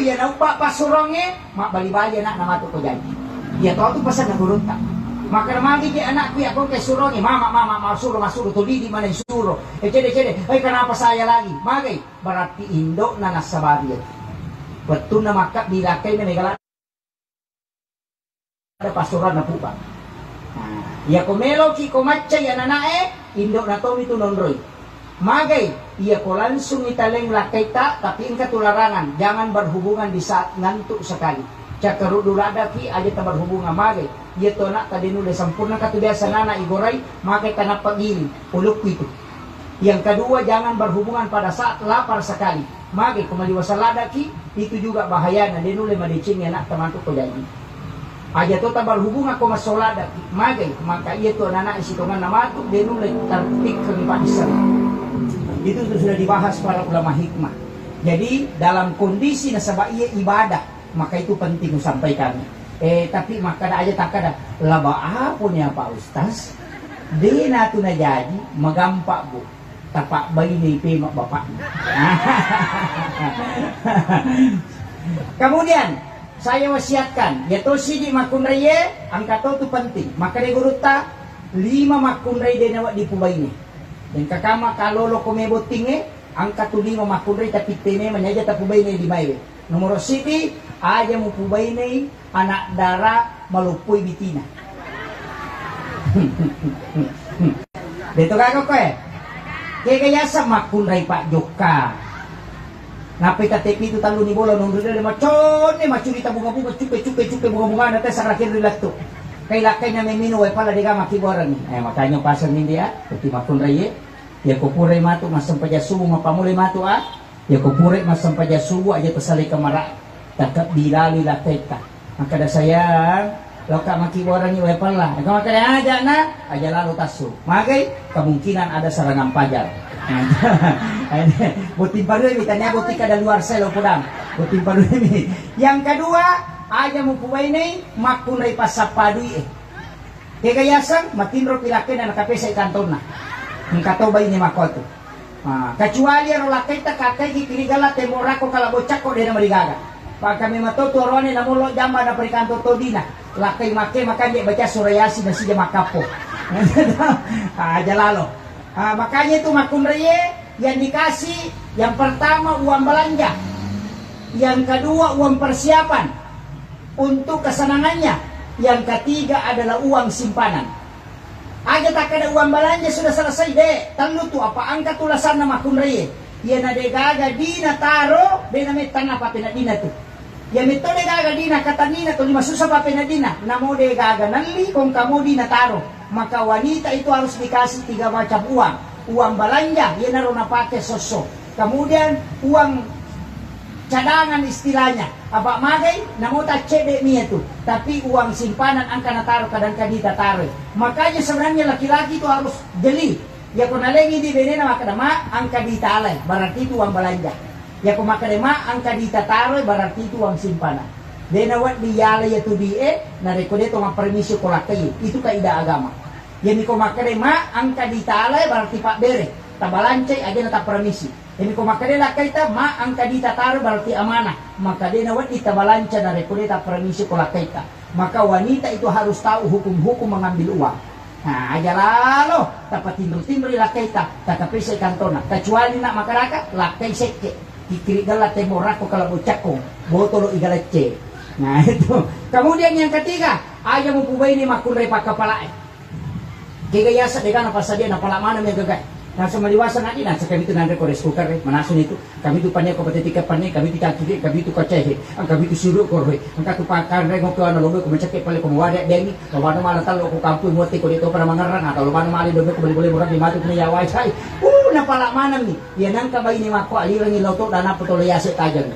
ya na pasurongnya mak bali-bali anak nama tu ko janji. Ya to tu pesan na gurun ta. Maka magi ke anak ku ako kay surongnya mama masuro to di mana suro. Cede ay kenapa saya lagi? Magi berarti Indo na nasa babiya. Betul na maka dilakay na megala ada pasuran na pupa. Ya komelo ki komatcha ya nanae Indo na to itu nonroy. Magay, iya ko langsung italeng lakaita tapi ingka tularangan, jangan berhubungan di saat ngantuk sekali. Cakaru dulada ki aja tak berhubungan magay. Iya to nak tadi nulis sempurna katu biasa nana igoray, magay tanah pagili, uluk itu. Yang kedua jangan berhubungan pada saat lapar sekali. Magay kumaliwasa lada ki itu juga bahaya na dinule madicing ya nak temantu ko janji. Aja to tak berhubungan ko masolada ki magay maka iya to nana isitongan namatu dinule tertik kenipadisar. Itu sudah dibahas para ulama hikmah. Jadi dalam kondisi nasabah iya ibadah, maka itu penting sampaikan. Tapi maka ada aja tak ada laba apa nih Pak Ustaz? Dena tu na jadi magampak bu. Tapak bayi ni pemak bapak. Kemudian saya wasiatkan, yaitu sidi makun raya, angka tu penting. Maka dia guru ta 5 makun raya dia nawak di pubai ni. Dan kakama kalau lo komebo tinge angka tu 5 makun raya tapi tene menyaja ta pubai ni di maiwe. Nomor sidi aja mu pubai ni anak darah melupui bitina. Betul kagak kowe? Kaya sa makun raya Pak Joka. Napi KTP itu talu ni bola nunggu dia macon ni macuri ta bunga-bunga cupe bunga-bunga na sa rakin rilato. Kay lakay na may minuway pala di ka makiboran ni. Makanya pasan ni dia, pati makun raya. Ya kupure matu masampaja subu mapamuli matu Ya kupure masampaja subu aja tersalay kamara. Takap dilali lakay ka. Maka da sayang, loka makiboran ni way pala. Ikaw makaya aja na, aja lalu tasu. Magay, kemungkinan ada serangan pajar. Butin paru ini tanya buti kada luar selo pudang. Butin paru ini. Yang kedua, aja mau pubai ini makunai pasapadui Kagayasan matinro pilakin na nakapesa ikantona. Ngkataw ba ini makoto. Kecuali ro lakay ta kakay kikirigala temorako kalabocak ko dena marigaga. Pag kami matuturone na mulo jamba na perikanto to dina. Lakay make makanya baca surayasi na siya makapo. Aja lalo. Makanya itu makun reye yang dikasih yang pertama uang belanja. Yang kedua uang persiapan untuk kesenangannya. Yang ketiga adalah uang simpanan. Aja tak ada uang belanja sudah selesai deh. Telu tu apa angka tulasan nama makun reye. Ya nade gaga dina taro dena metan apa pena dina tu. Ya metode gaga dina kata dina tu 5 susah apa pena dina. Namo de gaga nali kong kamu dina taro. Maka wanita itu harus dikasih 3 macam uang. Uang belanja ya naruh pakai sosok. Kemudian uang cadangan istilahnya. Apa magai namo tak cedek mia tu. Tapi uang simpanan angka nataro kadang-kadang taruh. Makanya sebenarnya laki-laki itu harus jeli. Ya kena lagi di benena makadama angka ditalai berarti itu uang belanja. Ya ko makadama angka ditataroy berarti itu uang simpanan. Dena wat diyala ya tu die na rekode to permisi ko lakay. Itu kaidah agama. Ya ni ko makadama angka ditalai berarti pak bere. Tabalancay aja na ta permisi. Ya ni ko makadela kaita ma angka ditataroy berarti amanah. Maka dena wat itabalanca na rekode ta permisi ko lakay ta. Maka wanita itu harus tahu hukum-hukum mengambil uang. Nah, aja lalu dapat timbul-timbul lakay ta, takapisa kantona. Kecuali nak makaraka, lakay seke. Kikiri galat temorako kalau bocako, botolo igalace. Nah itu. Kemudian yang ketiga, aja mau pubay ni makunray pakapalae. Kigayasa degan apa saja na pala mana may gagay. Nasa maliwasan natin, nasa kami ito nandang ko rice cooker, manaso nito. Kami ito panya ko patitika panya, kami ito kakili, kami ito kacehe, ang kami ito siro ko roy. Ang katupakan rin ko ano lobe ko mansake pala ko mawari dengi, lawano malatalo ko kampo mote ko dito para mangarang atau lawano mali dobe ko bali-bali murag di matu ko yaway say. Napala manam ni. Yan ang kabay ni mako aliran ni lauto dana putolayase tajan.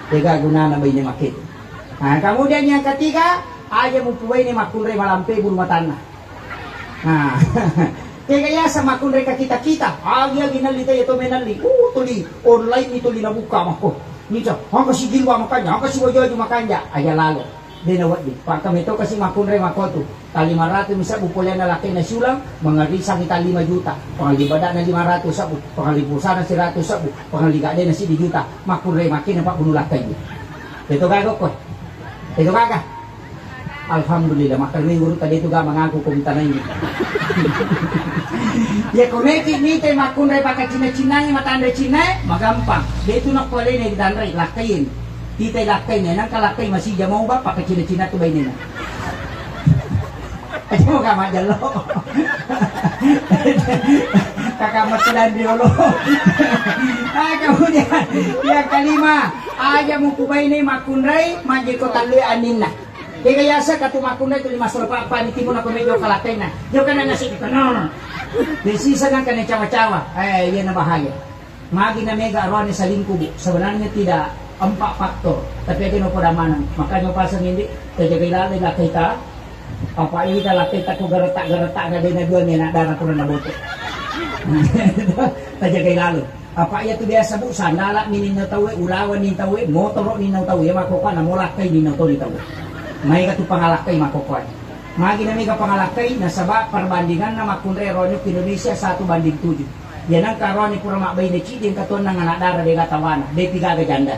Tega guna na bay ni makit. Nah, kemudian yang ketiga, aja mo puway ni makunray malampe bulu matana. Nah, kaya sa makunray ka kita-kita, agya ginalita ito menali. Tuli online ito linabuka mako. Nito, ang kasi gilwa makanya, ang kasi wajo makanya, aja lalo. Dinawat di. Pak kami ito kasi makunray makoto. Tali 500 misa bupulya na laki na sulang, mga risang kita 5 juta. Pangalibada na 500 sabu, pangalipusa na 100 sabu, pangaligade na 1 juta. Makunray makin na pak bunulakay di. Itu kagok ko. Itu kagak. Alhamdulillah, makalmi guru tadi itu gak mengaku kumita na ini. Ya kumeki nite makunray pakai Cina-Cina matanda Cina, magampang. Dia itu nak pala ini danray lakayin. Kita lakay na, nang kalakay masih jamaw ba pakai Cina-Cina tu bayi na. Aja mo ka majalo. Kakamatulan diolo. Kemudian yang kelima, aja mo kubay ni makunray majiko taloy anin na. Kaya yasa katumakun na ito lima surpa pa ni timo na kumedyo kalakay na. Diyo ka na nasik ito. No. Desisa ng kanya cawa-cawa. Ay, yan na bahaya. Magi na mega arwan sa lingkubo. Sebenarnya tidak 4 faktor. Tapi aja no podamanan. Makanya pasang hindi. Tajagay lalay lakay ta. Apa ini lakay ta ko garatak na din na doon yan. Dara ko na naboto. Tajagay lalay. Apa iya tu biasa bu sandala ninaw tawe, ulawan ninaw tawe, motoro ninaw tawe. Makukuha na mulakay ninaw to nitawe. May katu pangalakay makukuha. Magi na may kapangalakay na saba perbandingan na makunre ronyo Indonesia 1:7. Yan ang karon ni pura makbay na chidin katon ng anak dara de katawana. De pigaga janda.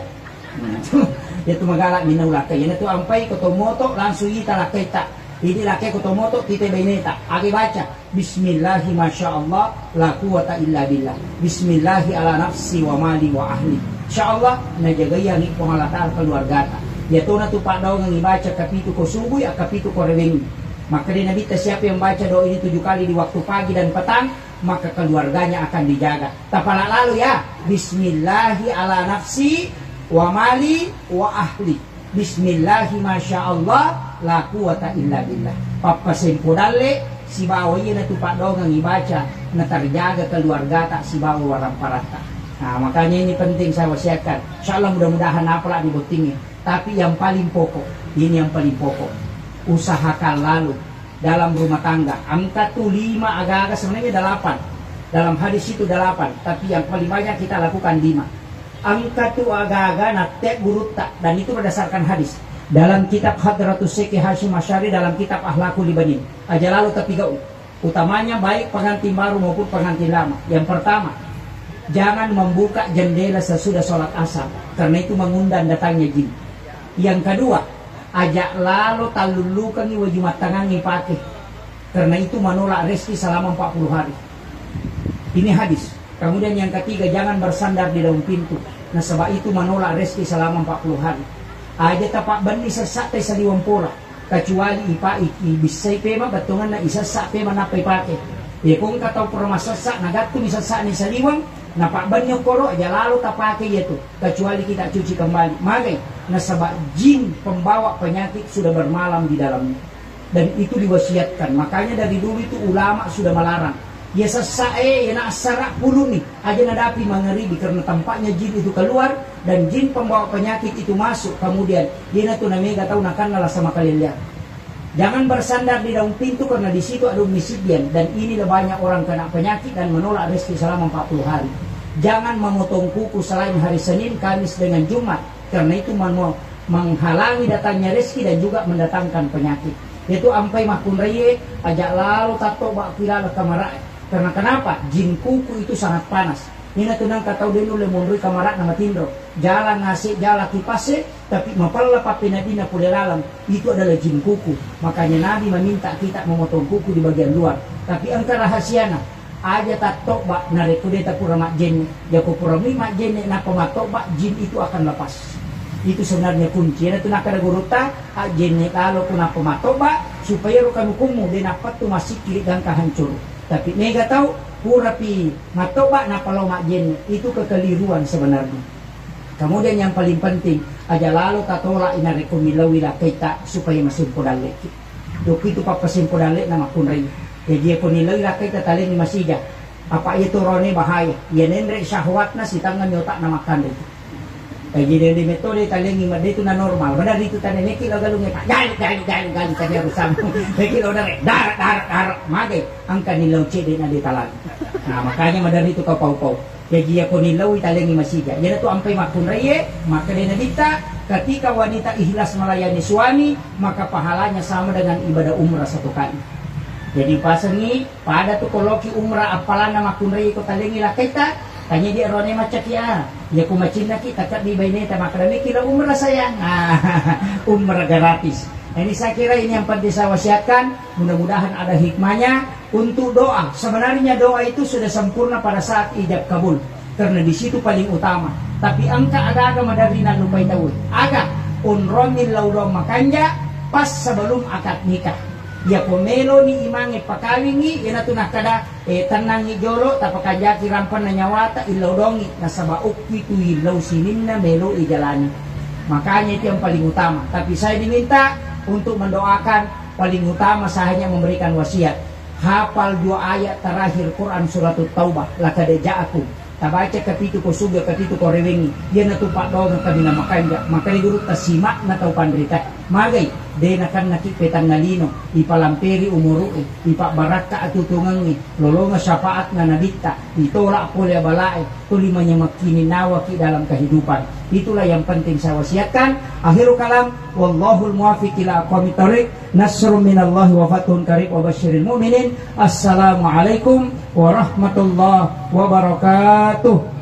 Itu magalak minaulakay. Yan ito ampay kotomoto langsung ita lakay ta. Hindi lakay kotomoto tite bayneta. Agi baca. Bismillahi masyaallah la quwata illa billah. Bismillahi ala nafsi wa mali wa ahli. Insyaallah najagayan ni pangalatar keluarga ta. Yato na tupa daw ng ibaca kapitu ko subuy at kapitu ko reweng. Maka dinabita siapa yang baca doa ini 7 kali di waktu pagi dan petang, maka keluarganya akan dijaga. Tapala lalu ya, Bismillahi ala nafsi wa mali wa ahli. Bismillahi masyaallah la quwata illa billah. Papasempo dalle si bawa na tupa daw ng ibaca na terjaga keluarga tak si bawa warang parata. Nah, makanya ini penting saya wasiatkan. Insyaallah mudah-mudahan apalah di botingnya. Tapi yang paling pokok, ini yang paling pokok, usahakan lalu dalam rumah tangga. Angka tuh 5 agak-agak sebenarnya 8. Dalam hadis itu 8, tapi yang paling banyak kita lakukan 5. Angka tuh agak-agak natek gurutta, dan itu berdasarkan hadis. Dalam kitab Hadratus Syekh Hashim Asy'ari dalam kitab Akhlaqul Ibanin. Aja lalu tapi gau. Utamanya baik pengantin baru maupun pengantin lama. Yang pertama, jangan membuka jendela sesudah sholat asar, karena itu mengundang datangnya jin. Yang kedua, ajak lalu talulukan iwa jumat tangan pakai, karena itu menolak rezeki selama 40 hari. Ini hadis. Kemudian yang ketiga, jangan bersandar di daun pintu. Nah sebab itu menolak rezeki selama 40 hari. Aja tapak bani sesak teh saliwang pola, kecuali ipa bisa pema batungan na isasak pema napai pakai. Ya kung katau permasasak nagatu isasak ni saliwang. Napak banyak koro aja lalu tak pakai itu, kecuali kita cuci kembali. Magai, nasabak jin pembawa penyakit sudah bermalam di dalamnya, dan itu diwasiatkan. Makanya dari dulu itu ulama sudah melarang. Ya sesae, ya nak sarak puluh nih, aja nadapi mengeribi karena tampaknya jin itu keluar dan jin pembawa penyakit itu masuk. Kemudian dia tu namanya tahu nakan lah sama kalian lihat. Jangan bersandar di daun pintu karena di situ ada misidian, dan inilah banyak orang kena penyakit dan menolak rezeki selama 40 hari. Jangan memotong kuku selain hari Senin, Kamis dengan Jumat, karena itu menghalangi datangnya rezeki dan juga mendatangkan penyakit. Itu ampai makun reye ajak lalu tato bak pilala kamara. Karena kenapa? Jin kuku itu sangat panas. Nina tunang katau dulu lemondui kamara nama tindro. Jalan ngasih jalan kipase, tapi mapalla papinadina pulelalam itu adalah jin kuku. Makanya Nabi meminta kita memotong kuku di bagian luar. Tapi angka rahasiana aja tak tokbak narekude tak pura mak jen ya ko pura mi mak jen na pamatokbak jin itu akan lepas. Itu sebenarnya kunci. Itu nak ada guruta jen kalau kuna pamatokbak supaya rukan hukummu dia dapat tu masih kiri gangka hancur. Tapi nega tahu pura pi matokbak na palo mak jen itu kekeliruan sebenarnya. Kemudian yang paling penting aja lalu tatola ina rekomilawi la kita supaya masih podalek. Dok itu papasin podalek nama kunrai. Jadi aku nilai lakai tataling masija. Apa itu rone bahaya? Ya nendre syahwatna si tangan nyotak na makan itu. Jadi di metode talingi made itu na normal. Benar itu tadi neki lo galung pak. Gali tadi harus sama. Neki lo dar mage angka nilau cede na di talang. Nah makanya madar itu kau pau. Jadi aku nilai talingi masija. Jadi itu ampai makun reye maka dia nadita. Ketika wanita ikhlas melayani suami maka pahalanya sama dengan ibadah umrah 1 kali. Jadi pasangi pada tu koloki umrah apalan nama kunrei ko talengi la kita Tanya dia rone macak ya kumacin na kita kat di baineta makadami kila umrah sayang. Umrah gratis. Ini saya kira ini yang penting saya wasiatkan. Mudah-mudahan ada hikmahnya untuk doa. Sebenarnya doa itu sudah sempurna pada saat ijab kabul, karena di situ paling utama. Tapi angka ada madari na lupai tahu. Aga unromin laudom makanja pas sebelum akad nikah. Ya pomelo ni imange pakawingi ina tunah kada tanangi jolo tapakajaki rampan na nyawata ilaudongi nasaba ukti tu ilau sininna melo ijalani. Makanya itu yang paling utama. Tapi saya diminta untuk mendoakan, paling utama saya hanya memberikan wasiat. Hafal 2 ayat terakhir Quran surat Taubah. Lakad ja'akum. Tabaca kapitu ko suga kapitu ko rewengi. Yan na tupak daw ng kami na makanja. Makarigurut ta simak na tau pandrita. Magay, de na kan nakipetan na lino. Ipalamperi umuru ipabarat ka at tutungangi. Lolonga syafaat na nabita. Itolak po liya balae. Tulima niya magkininawa ki dalam kehidupan. Itulah yang penting saya wasiatkan. Akhirul kalam, wallahul muwafiq ila aqwamit thoriq. Nasrun minallahi wa fathun qarib wa basyiril mu'minin. Assalamualaikum warahmatullahi wabarakatuh.